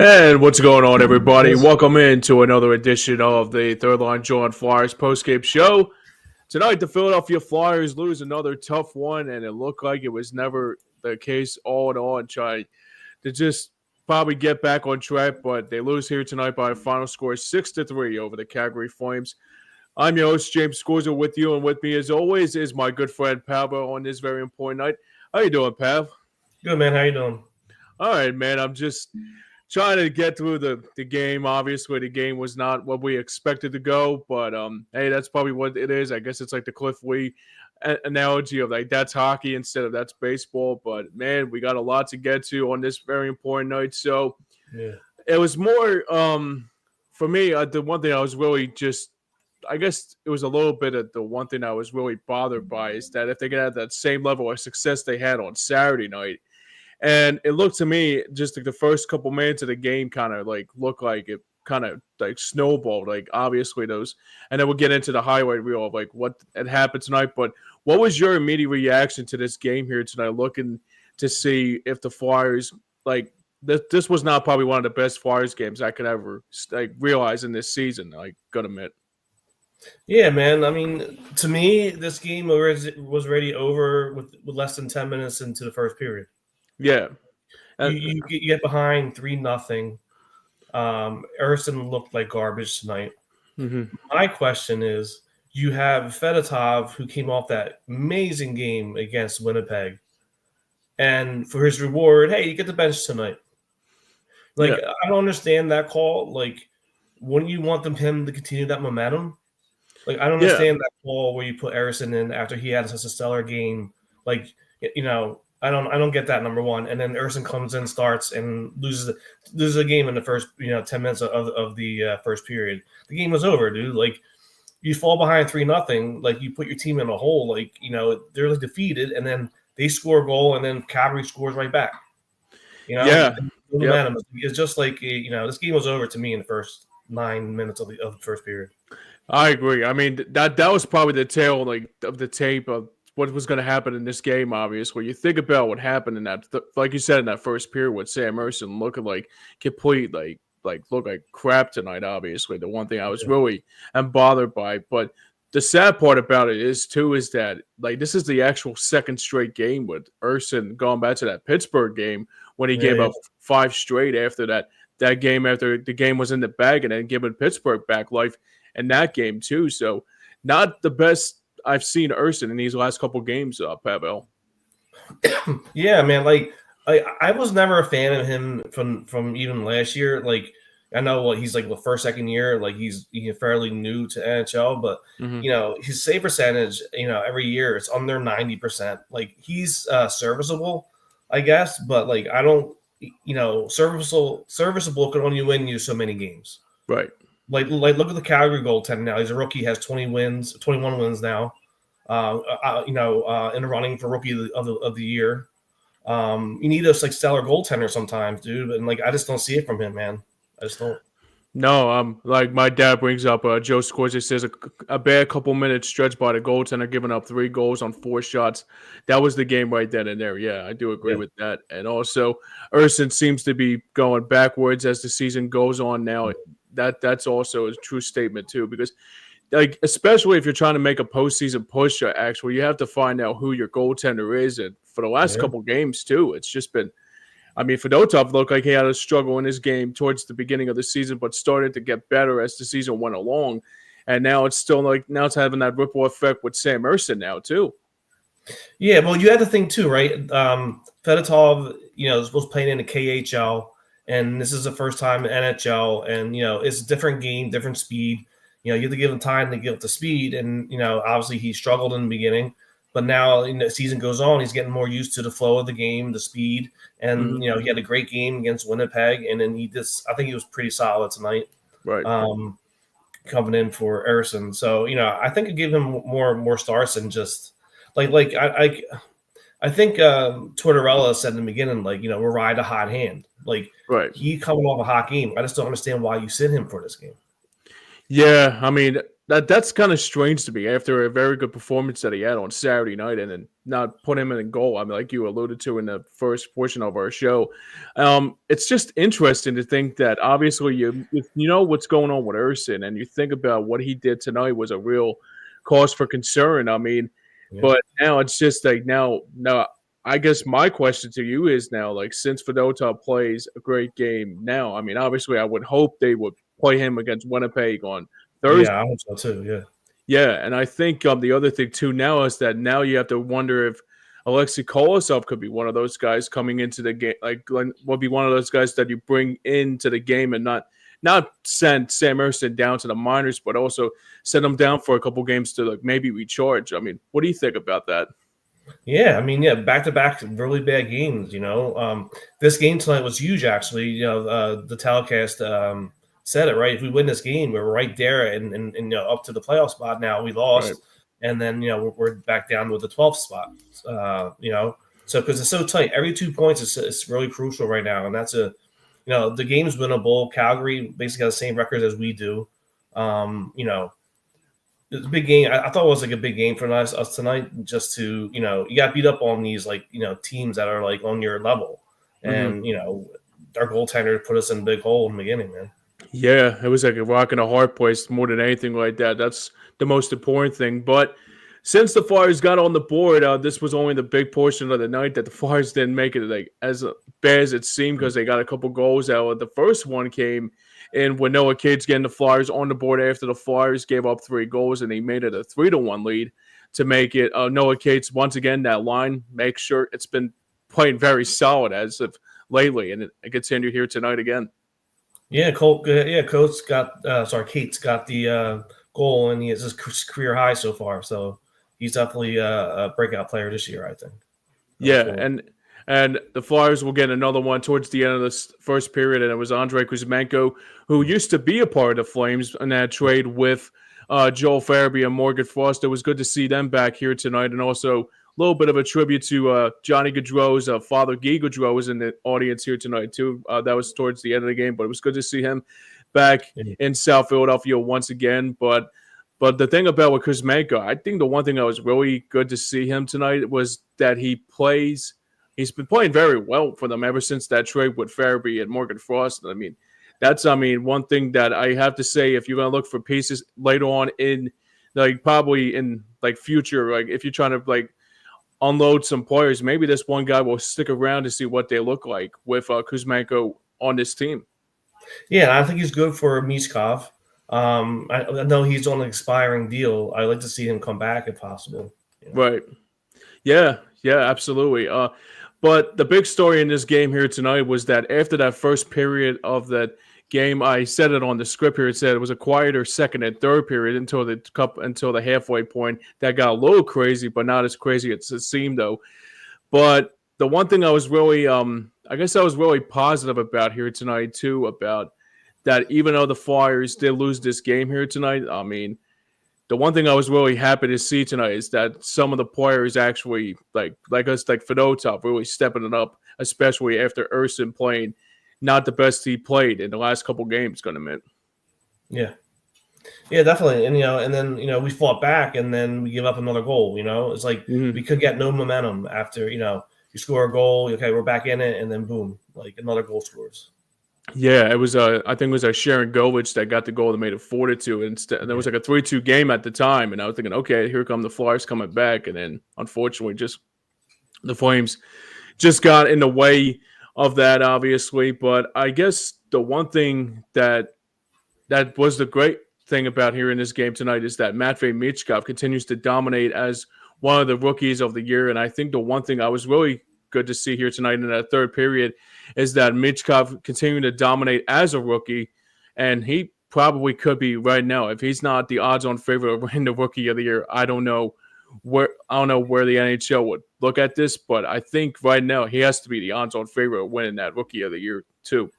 And what's going on, everybody? Welcome into another edition of the Third Line Jawn Flyers postgame show. Tonight, the Philadelphia Flyers lose another tough one, and it looked like it was never the case all in all, and try to just probably get back on track, but they lose here tonight by a final score 6-3 over the Calgary Flames. I'm your host, James Scorza, with you, and with me, as always, is my good friend Pablo on this very important night. How you doing, Pav? Good, man. How you doing? All right, man. I'm just trying to get through the game. Obviously, the game was not what we expected to go, but hey, that's probably what it is. I guess it's like the Cliff Lee analogy of like that's hockey instead of that's baseball. But man, we got a lot to get to on this very important night. So it was more for me. The one thing I was really just, I guess it was a little bit of the one thing I was really bothered by is that if they could have that same level of success they had on Saturday night. And it looked to me just like the first couple minutes of the game kind of like looked like it kind of like snowballed, like obviously those, and then we'll get into the highlight reel of like what had happened tonight. But what was your immediate reaction to this game here tonight, looking to see if the Flyers, like this was not probably one of the best Flyers games I could ever like realize in this season, I gotta admit. Yeah, man. I mean, to me, this game was already over with less than 10 minutes into the first period. Yeah. You get behind 3-0. Ersson looked like garbage tonight. Mm-hmm. My question is, you have Fedotov, who came off that amazing game against Winnipeg, and for his reward, hey, you get the bench tonight. Like, yeah. I don't understand that call. Like, wouldn't you want him to continue that momentum? Like, I don't understand that call where you put Ersson in after he had such a stellar game. Like, you know, I don't get that, number one. And then Ersson comes in, starts, and loses a game in the first 10 minutes of the first period. The game was over, dude. Like, you fall behind 3-0, like you put your team in a hole. Like, they're like defeated, and then they score a goal, and then Calgary scores right back. Momentum. It's just like this game was over to me in the first 9 minutes of the first period. I agree. I mean, that was probably the tail of the tape of what was going to happen in this game, obviously. You think about what happened in that, like you said, in that first period with Sam Ersson looking like complete, look like crap tonight, obviously. The one thing I was really bothered by. But the sad part about it is that, like, this is the actual second straight game with Ersson going back to that Pittsburgh game when he gave up 5 straight after that game, after the game was in the bag, and then giving Pittsburgh back life in that game, too. So, not the best I've seen Ersson in these last couple games, Pavel. Yeah, man. Like I was never a fan of him from even last year. Like, I know he's like the first, second year, like he's fairly new to NHL, but his save percentage, every year it's under 90%. Like, he's serviceable, I guess, but like I don't, serviceable can only win you so many games. Right. Like look at the Calgary goaltender now. He's a rookie, has 21 wins now. In the running for rookie of the year. You need a stellar goaltender sometimes, dude. And like I just don't see it from him, man. I just don't. No, like my dad brings up, Joe Scorza says a bad couple minutes stretch by the goaltender, giving up 3 goals on 4 shots. That was the game right then and there. Yeah, I do agree with that. And also, Ersson seems to be going backwards as the season goes on now. That's also a true statement too, because like especially if you're trying to make a postseason push, actually, you have to find out who your goaltender is. And for the last couple games too, it's just been. I mean, Fedotov looked like he had a struggle in his game towards the beginning of the season, but started to get better as the season went along. And now it's still it's having that ripple effect with Sam Ersson now too. Yeah, well, you had to think too, right? Fedotov, was playing in the KHL, and this is the first time in NHL, and it's a different game, different speed. You have to give him time to get up to speed, and obviously he struggled in the beginning. But now, the season goes on, he's getting more used to the flow of the game, the speed, and he had a great game against Winnipeg, and then I think he was pretty solid tonight, right? Coming in for Ersson. So I think it gave him more starts and just I think Tortorella said in the beginning, we're riding a hot hand, he coming off a hot game. I just don't understand why you sit him for this game. Yeah, I mean, that's kind of strange to me after a very good performance that he had on Saturday night, and then not put him in goal. I mean, like you alluded to in the first portion of our show, it's just interesting to think that obviously you know what's going on with Urson, and you think about what he did tonight was a real cause for concern. I mean, Yeah. but now it's just like now. I guess my question to you is now, like, since Fedotov plays a great game now, I mean, obviously, I would hope they would play him against Winnipeg on Thursday. Yeah, I hope so too. Yeah. Yeah, and I think the other thing too now is that now you have to wonder if Alexei Kolosov could be one of those guys coming into the game, like will be one of those guys that you bring into the game and not send Sam Ersson down to the minors, but also send him down for a couple games to like maybe recharge. I mean, what do you think about that? Yeah, I mean, yeah, back to back really bad games. This game tonight was huge. Actually, the telecast said it right. If we win this game, we're right there and up to the playoff spot. Now we lost, Right. and then we're back down with the 12th spot. So because it's so tight, every 2 points is really crucial right now, and that's the game's winnable. Calgary basically has the same records as we do. It's a big game. I thought it was like a big game for us tonight. Just to you got beat up on these teams that are like on your level, and our goaltender put us in a big hole in the beginning, man. Yeah, it was like a rock and a hard place more than anything like that. That's the most important thing. But since the Flyers got on the board, this was only the big portion of the night that the Flyers didn't make it like as bad as it seemed because they got a couple goals out. The first one came in when Noah Cates getting the Flyers on the board after the Flyers gave up 3 goals and he made it a 3-1 lead to make it. Noah Cates once again that line make sure it's been playing very solid as of lately, and it continued here tonight again. Yeah, Cates got the goal, and he has his career high so far. So he's definitely a breakout player this year, I think. Yeah, and the Flyers will get another one towards the end of this first period, and it was Andrei Kuzmenko, who used to be a part of the Flames in that trade with Joel Farabee and Morgan Frost. It was good to see them back here tonight, and also a little bit of a tribute to Johnny Gaudreau's father. Guy Gaudreau was in the audience here tonight too. That was towards the end of the game, but it was good to see him back in South Philadelphia once again. But the thing about with Kuzmenko, I think the one thing that was really good to see him tonight was that he's been playing very well for them ever since that trade with Farabee and Morgan Frost. I mean, that's one thing that I have to say, if you're going to look for pieces later on in like probably in like future, like if you're trying to like unload some players, maybe this one guy will stick around to see what they look like with Kuzmenko on this team. Yeah, I think he's good for Michkov. I know he's on an expiring deal. I'd like to see him come back if possible. Right. Yeah, absolutely. But the big story in this game here tonight was that after that first period of that game, I said it on the script here. It said it was a quieter second and third period until the halfway point. That got a little crazy, but not as crazy as it seemed though. But the one thing I was really, I guess I was really positive about here tonight too, about that even though the Flyers did lose this game here tonight, I mean, the one thing I was really happy to see tonight is that some of the players actually, like Fedotov, really stepping it up, especially after Urson playing not the best he played in the last couple games, going to admit. Yeah, definitely. And then we fought back, and then we give up another goal. It's like we could get no momentum after you score a goal. Okay, we're back in it, and then boom, like another goal scores. Yeah, it was I think it was Sharon Govich that got the goal that made it 4-2. And there was like a 3-2 game at the time, and I was thinking, okay, here come the Flyers coming back, and then unfortunately, just the Flames just got in the way of that, obviously. But I guess the one thing that was the great thing about here in this game tonight is that Matvei Michkov continues to dominate as one of the rookies of the year, and I think the one thing I was really good to see here tonight in that third period is that Michkov continuing to dominate as a rookie, and he probably could be right now. If he's not the odds-on favorite of winning the Rookie of the Year, I don't know where the NHL would look at this, but I think right now he has to be the odds-on favorite of winning that Rookie of the Year too.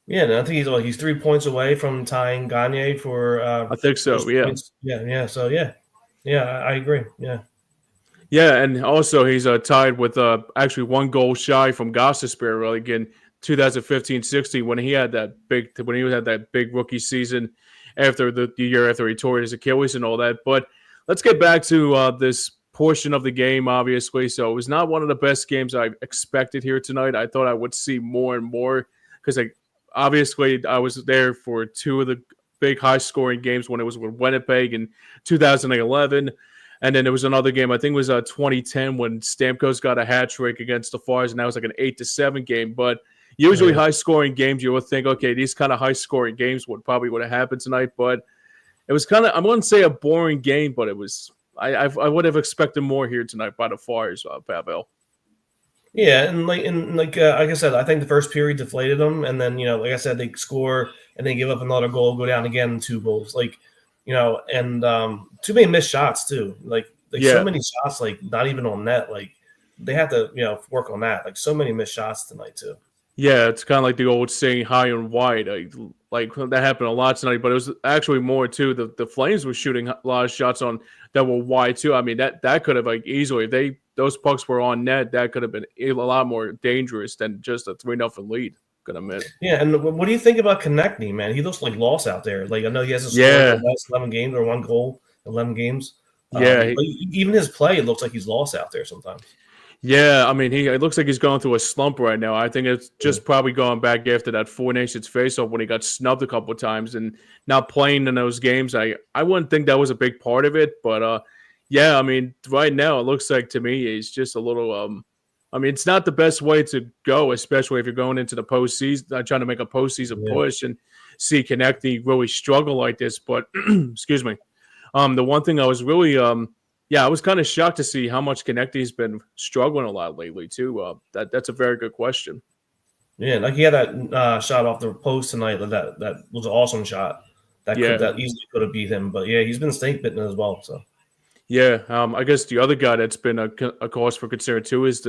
Yeah, and I think he's 3 points away from tying Gagne for. I think so. Yeah. Points. Yeah. So yeah, I agree. Yeah. Yeah, and also he's tied with actually 1 goal shy from Gostisbehere again 2015-16 when he had that big rookie season after the year after he tore his Achilles and all that. But let's get back to this portion of the game, obviously. So it was not one of the best games I expected here tonight. I thought I would see more and more because obviously I was there for two of the big high-scoring games when it was with Winnipeg in 2011. And then there was another game, I think it was 2010, when Stamkos got a hat trick against the Flyers, and that was like an 8-7 game. But usually high-scoring games, you would think, okay, these kind of high-scoring games would have happened tonight. But it was kind of, I wouldn't say a boring game, but it was, I would have expected more here tonight by the Flyers, Pavel. Yeah, and like I said, I think the first period deflated them, and then like I said, they score and they give up another goal, go down again, 2 goals, and too many missed shots too, so many shots, not even on net, they have to work on that, so many missed shots tonight too. Yeah, it's kind of like the old saying, high and wide. Like that happened a lot tonight, but it was actually more too. The Flames were shooting a lot of shots on that were wide too. I mean, that could have easily, if those pucks were on net, that could have been a lot more dangerous than just a 3-0 lead. Gonna admit. Yeah, and what do you think about Konechny, man? He looks like lost out there. I know he hasn't scored in the last 11 games or 1 goal, 11 games. Yeah, even his play, it looks like he's lost out there sometimes. Yeah, I mean, it looks like he's going through a slump right now. I think it's just probably going back after that Four Nations face-off when he got snubbed a couple of times and not playing in those games. I wouldn't think that was a big part of it, but yeah, I mean, right now it looks like to me he's just a little. I mean, it's not the best way to go, especially if you're going into the postseason, trying to make a postseason push and see Konechny really struggle like this. But excuse me, the one thing I was really I was kind of shocked to see how much Konechny's been struggling a lot lately too. That's a very good question. Yeah, he had that shot off the post tonight. That was an awesome shot. That easily could have beat him. But yeah, he's been snake bitten as well. So yeah, I guess the other guy that's been a cause for concern too is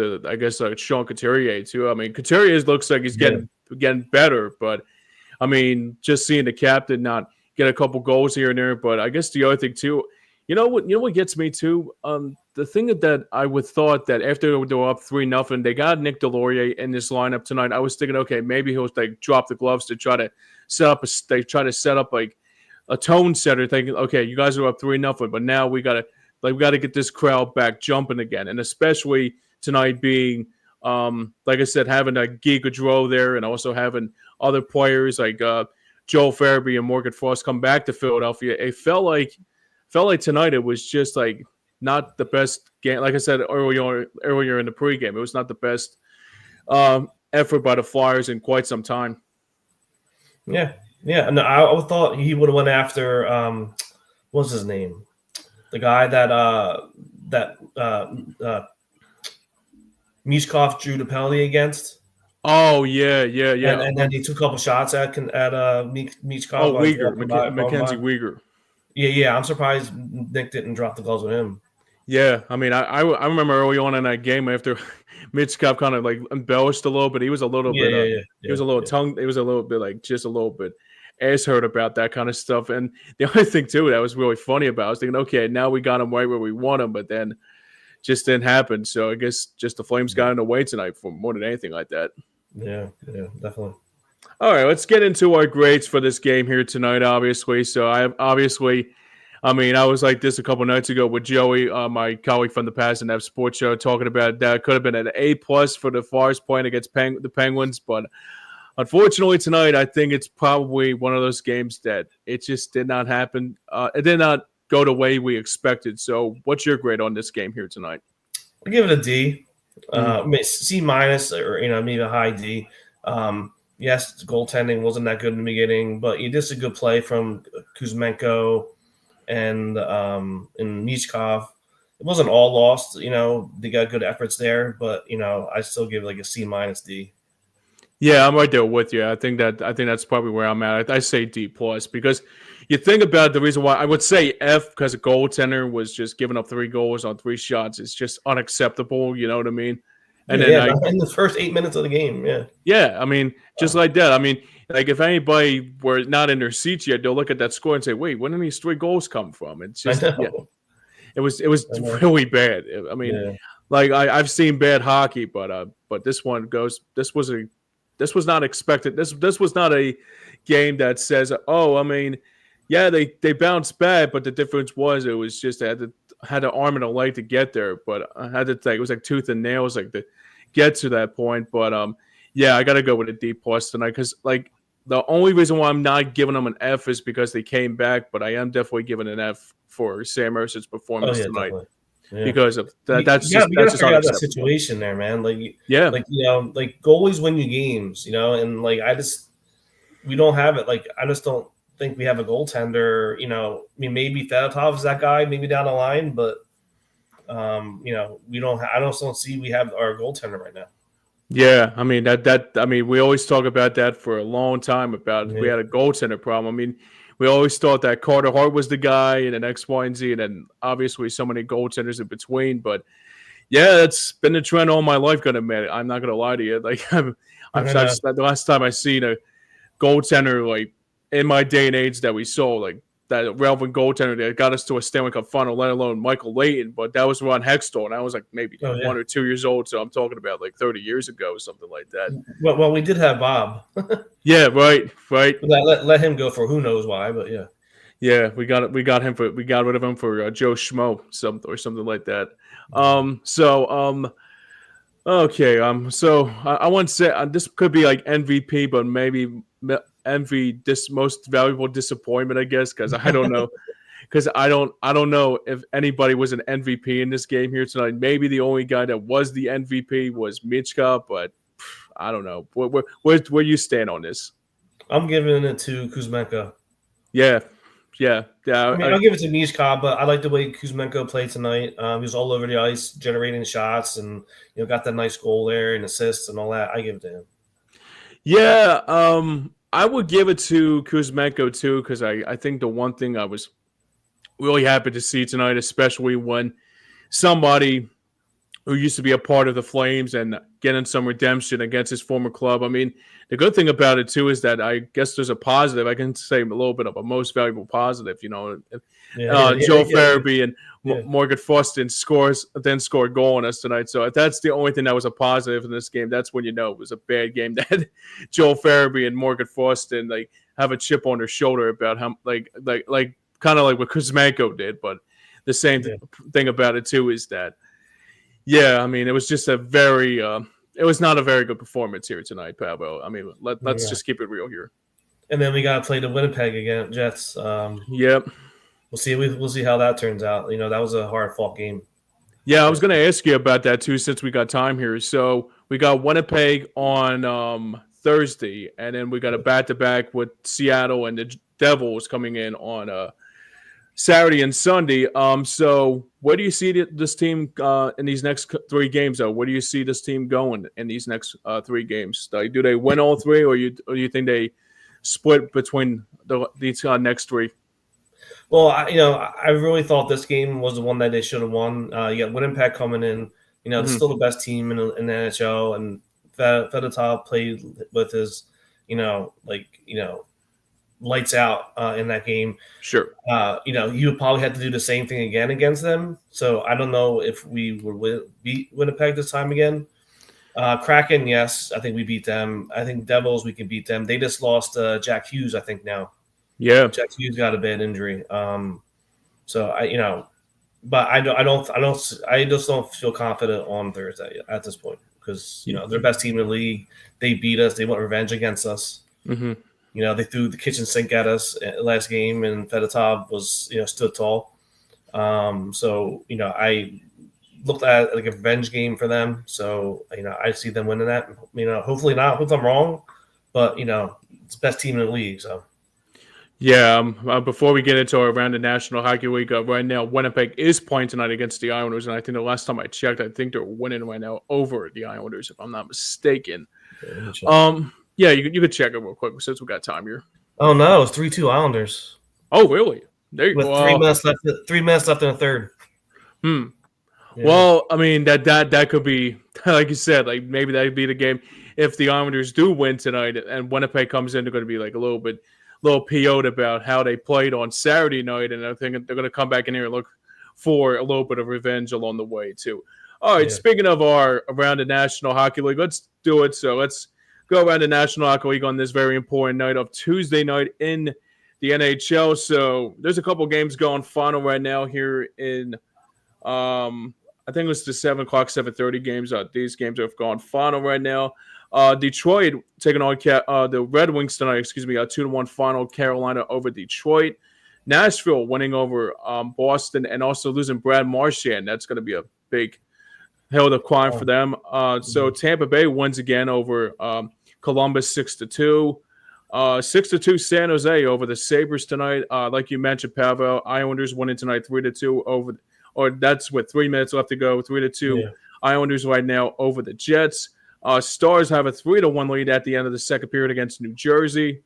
Sean Couturier too. I mean, Couturier looks like he's getting better, but I mean, just seeing the captain not get a couple goals here and there. But I guess the other thing too. You know what gets me too? The thing that I would thought that after they were up 3-0, they got Nick Delorier in this lineup tonight. I was thinking, okay, maybe he'll drop the gloves to try to set up a tone setter, thinking, okay, you guys are up 3-0, but now we gotta get this crowd back jumping again, and especially tonight being, like I said, having a Guy Gaudreau there, and also having other players like Joel Farabee and Morgan Frost come back to Philadelphia. It felt like tonight it was just not the best game. Like I said earlier in the pregame, it was not the best effort by the Flyers in quite some time. Yeah. No, I thought he would have went after what's his name, the guy that Mishkov drew the penalty against. Oh yeah. And then he took a couple shots at Mishkov. Oh, Uyghur, Mackenzie Uyghur. Yeah. I'm surprised Nick didn't drop the gloves with him. Yeah, I mean, I remember early on in that game after Mitchkov kind of embellished a little bit. He was a little bit. He was a little tongue. It was a little bit just a little bit ass hurt about that kind of stuff. And the other thing too that was really funny about, I was thinking, okay, now we got him right where we want him, but then just didn't happen. So I guess just the Flames got in the way tonight for more than anything like that. Yeah, definitely. All right, let's get into our grades for this game here tonight, obviously. So I was like this a couple nights ago with Joey, my colleague from the Pass and F Sports Show, talking about that could have been an A+ for the Flyers playing against the Penguins. But unfortunately tonight, I think it's probably one of those games that it just did not happen. It did not go the way we expected. So what's your grade on this game here tonight? I'll give it a D. C- or maybe a high D. Yes, goaltending wasn't that good in the beginning, but it is a good play from Kuzmenko and Mishkov. It wasn't all lost, they got good efforts there, but I still give a C- D. Yeah, I'm right there with you. I think that's probably where I'm at. I say D+ because you think about the reason why I would say F, because a goaltender was just giving up 3 goals on 3 shots. It's just unacceptable. You know what I mean? And then in the first 8 minutes of the game, I mean, just like that. I mean, if anybody were not in their seats yet, they'll look at that score and say, "Wait, where did these 3 goals come from?" It's just, it was really bad. I mean, I've seen bad hockey, but this was this was not expected. This was not a game that says, oh, I mean, yeah, they bounced back, but the difference was it was just had an arm and a leg to get there, but I had to think it was like tooth and nails like to get to that point. But yeah, I got to go with a D plus tonight because like the only reason why I'm not giving them an F is because they came back, but I am definitely giving an F for Sam Erson's performance tonight. Definitely. Yeah. Because of that, that's just figure out that situation there, man. Like, yeah, like like goalies win you games, and like we don't have it. Like, I just don't think we have a goaltender. I mean, maybe Fedotov is that guy, maybe down the line, but we don't. I don't see we have our goaltender right now. Yeah, I mean I mean, we always talk about that for a long time about we had a goaltender problem. I mean, we always thought that Carter Hart was the guy and an X, Y, and Z, and then obviously so many goaltenders in between. But yeah, that's been the trend all my life. Gonna admit it. I'm not gonna lie to you. Like the last time I seen a goaltender like in my day and age that we saw like that relevant goaltender that got us to a Stanley Cup final, let alone Michael Layton. But that was Ron Hextall, and I was like maybe 1 or 2 years old. So I'm talking about like 30 years ago or something like that. Well, we did have Bob. Yeah, right. Let him go for who knows why, but yeah. Yeah, we got rid of him for Joe Schmo or something like that. Okay. So I wouldn't say this could be like MVP, but maybe this most valuable disappointment, I guess, because I don't know. Because I don't know if anybody was an MVP in this game here tonight. Maybe the only guy that was the MVP was Michka, but I don't know. Where you stand on this? I'm giving it to Kuzmenko. Yeah. I mean, I'll give it to Michka, but I like the way Kuzmenko played tonight. He was all over the ice, generating shots, and got that nice goal there and assists and all that. I give it to him. Yeah, I would give it to Kuzmenko too, because I think the one thing I was really happy to see tonight, especially when somebody who used to be a part of the Flames and getting some redemption against his former club. I mean, the good thing about it too is that I guess there's a positive. I can say a little bit of a most valuable positive. Joe Farabee and Morgan Foston scored a goal on us tonight. So if that's the only thing that was a positive in this game, that's when it was a bad game. That Joe Farabee and Morgan Foston like have a chip on their shoulder about how like kind of like what Kuzmenko did. But the same thing about it too is that. Yeah, I mean, it was just it was not a very good performance here tonight, Pablo. I mean, let's just keep it real here. And then we got to play the Winnipeg again, Jets. Yep. We'll see how that turns out. That was a hard-fought game. Yeah, I was going to ask you about that, too, since we got time here. So we got Winnipeg on Thursday, and then we got a back-to-back with Seattle and the Devils coming in on Saturday and Sunday. So where do you see this team in these next 3 games, though? Where do you see this team going in these next 3 games? Do they win all 3, or you think they split between these next 3? Well, I really thought this game was the one that they should have won. You got Winnipeg coming in. They're still the best team in the NHL, and Fedotov played with his, lights out in that game. Sure. You probably had to do the same thing again against them. So I don't know if we would beat Winnipeg this time again. Kraken, yes, I think we beat them. I think Devils, we can beat them. They just lost Jack Hughes, I think now. Yeah, Jack Hughes got a bad injury. So but I just don't feel confident on Thursday at this point because they're the best team in the league. They beat us. They want revenge against us. Mm-hmm. They threw the kitchen sink at us last game, and Fedotov was, stood tall. So, I looked at like a revenge game for them. So, I see them winning that. Hopefully not. Hope I'm wrong, but it's the best team in the league. So, yeah. Before we get into around the National Hockey League, right now Winnipeg is playing tonight against the Islanders, and I think the last time I checked, I think they're winning right now over the Islanders, if I'm not mistaken. Yeah, you could check it real quick since we got time here. Oh no, it's 3-2 Islanders. Oh really? There you go. 3 minutes left. 3 minutes left in the third. Yeah. Well, I mean that could be like you said, like maybe that could be the game if the Islanders do win tonight and Winnipeg comes in. They're going to be like a little PO'd about how they played on Saturday night, and I think they're going to come back in here and look for a little bit of revenge along the way too. All right, speaking of our around the National Hockey League, let's do it. So let's go around the National Hockey League on this very important night of Tuesday night in the NHL. So there's a couple games going final right now here in I think it was the 7 o'clock, 7:30 games. These games have gone final right now. Detroit taking on the Red Wings tonight. Excuse me, a 2-1 final. Carolina over Detroit. Nashville winning over Boston and also losing Brad Marchand. That's going to be a big hill to climb for them. So Tampa Bay wins again over Columbus 6-2. 6-2 San Jose over the Sabres tonight. Like you mentioned, Pavel, Islanders winning tonight 3-2 over. Or that's with 3 minutes left to go. 3-2 Islanders right now over the Jets. Stars have a 3-1 lead at the end of the second period against New Jersey.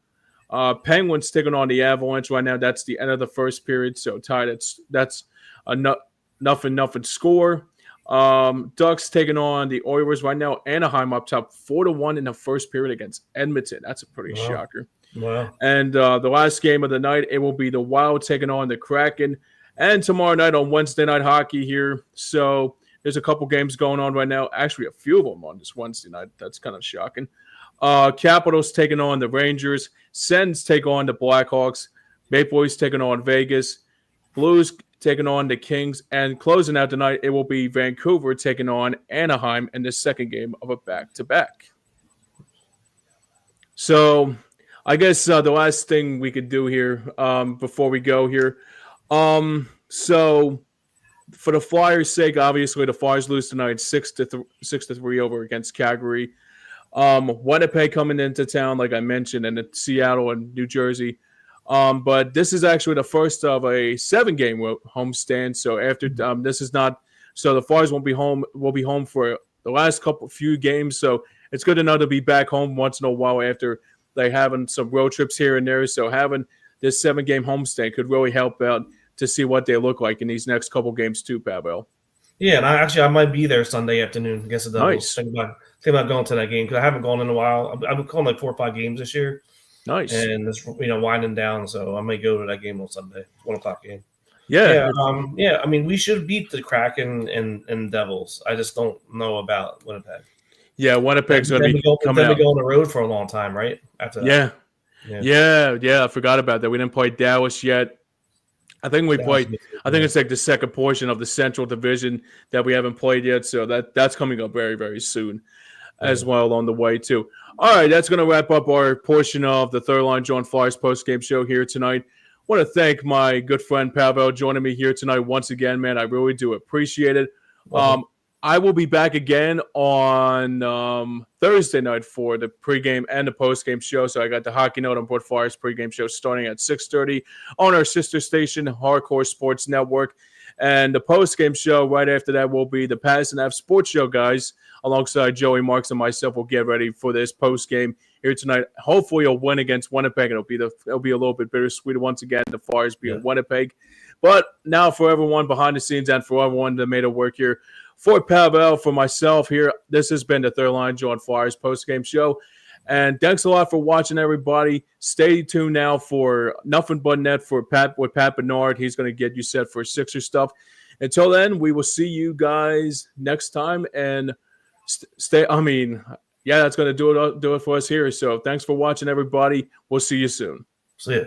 Penguins taking on the Avalanche right now. That's the end of the first period, so tied. That's a nothing score. Ducks taking on the Oilers right now. Anaheim up top 4-1 in the first period against Edmonton. That's a pretty shocker. Wow. And the last game of the night, it will be the Wild taking on the Kraken. And tomorrow night on Wednesday Night Hockey here. So there's a couple games going on right now. Actually, a few of them on this Wednesday night. That's kind of shocking. Capitals taking on the Rangers. Sens take on the Blackhawks. Maple Leafs taking on Vegas. Blues taking on the Kings. And closing out tonight, it will be Vancouver taking on Anaheim in the second game of a back-to-back. So I guess the last thing we could do here before we go here. So for the Flyers' sake, obviously the Flyers lose tonight 6-3 over against Calgary. Winnipeg coming into town, like I mentioned, and Seattle and New Jersey. But this is actually the first of a 7-game homestand. So after this is not, so the Flyers won't be home. Will be home for the last few games. So it's good to know to be back home once in a while after like having some road trips here and there. So having this 7-game homestand could really help out to see what they look like in these next couple games too, Pavel. Yeah, and I might be there Sunday afternoon against the Devils. Nice. Think about going to that game because I haven't gone in a while. I've been calling like 4 or 5 games this year. Nice. And it's winding down, so I might go to that game on Sunday, 1 o'clock game. Yeah. I mean, we should beat the Kraken and Devils. I just don't know about Winnipeg. Yeah, Winnipeg's going to be coming out. Then we go on the road for a long time, right? After that. Yeah. I forgot about that. We didn't play Dallas yet. I think we played. I think it's like the second portion of the Central Division that we haven't played yet. So that's coming up very, very soon, as well on the way too. All right, that's going to wrap up our portion of the Third Line Jawn Flyers post-game show here tonight. I want to thank my good friend Pavel joining me here tonight once again, man. I really do appreciate it. I will be back again on Thursday night for the pregame and the postgame show. So I got the Hockey Note on Board Flyers pregame show starting at 6:30 on our sister station, Hardcore Sports Network. And the postgame show right after that will be the Pass and F Sports Show, guys, alongside Joey Marks and myself. Will get ready for this postgame here tonight. Hopefully, a win against Winnipeg. It'll be a little bit bittersweet once again. The Flyers being Winnipeg, but now for everyone behind the scenes and for everyone that made it work here. For Pavel, for myself here, this has been the Third Line Jawn Flyers postgame show. And thanks a lot for watching, everybody. Stay tuned now for Nothing But Net with Pat Bernard. He's going to get you set for Sixer stuff. Until then, we will see you guys next time. And that's going to do it for us here. So thanks for watching, everybody. We'll see you soon. See ya.